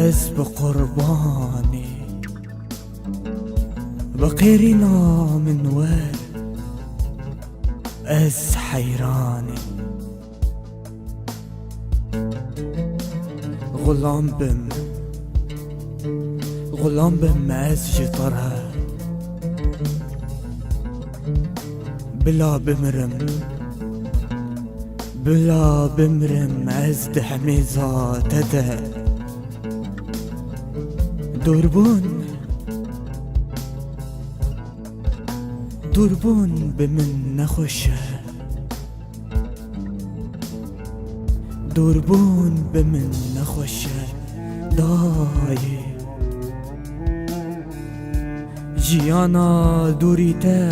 از بقرباني بقيرنا من وين از حيراني غلام بم از جطرها بلا بمرم از دحميزاتها دوربون بمن نخوشه دوربون بمن نخوشه دای جیانا دوریته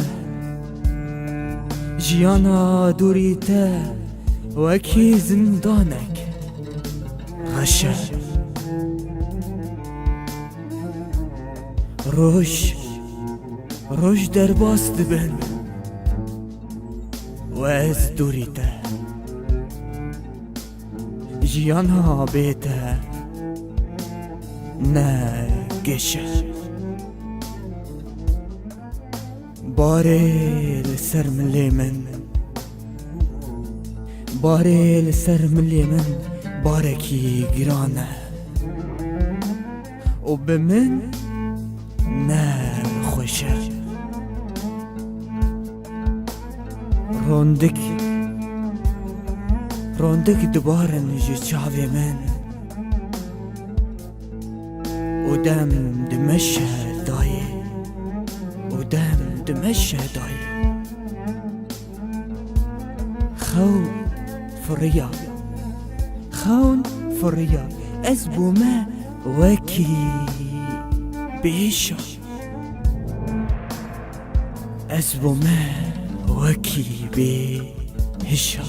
وکی زندانک غشه روش در باست بن و از دوریته جیانها بیته نگشه باره لسر ملی من بارکی گرانه و به من خوشه روندک دوباره نجی چاوی من و دم دمشه دایه خون فریا از بومه وکی بیشا از بومه وکی بیشا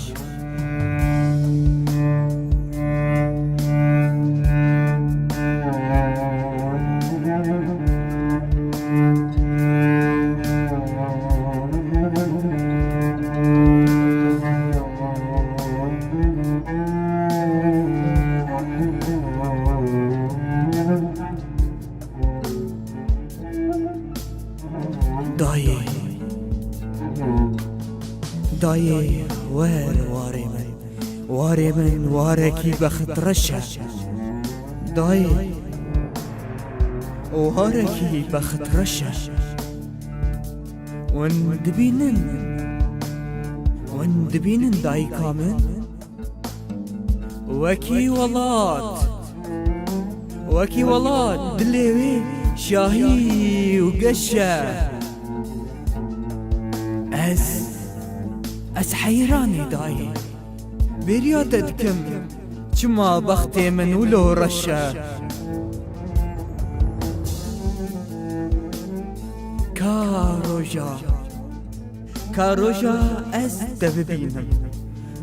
دایه واري من واركي بخت رشا دایه واركي بخت رشا وندبينن داي كامن وكي ولات دليوي شاهي وقشة از حيراني داي بريا تدكم چما بختي من ولو رشا كاروجا از دببينم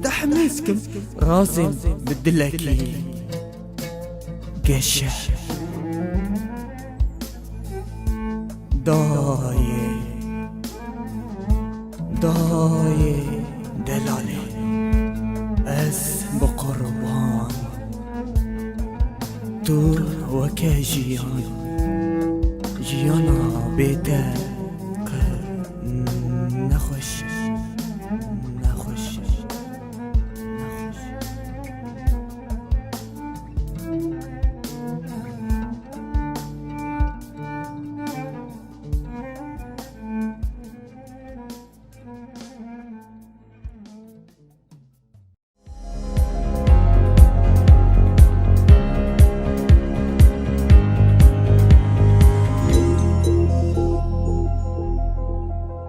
تحميسكم رازم بدلكي قشة داي دلالي از بقربان تو وكا جيانا بيته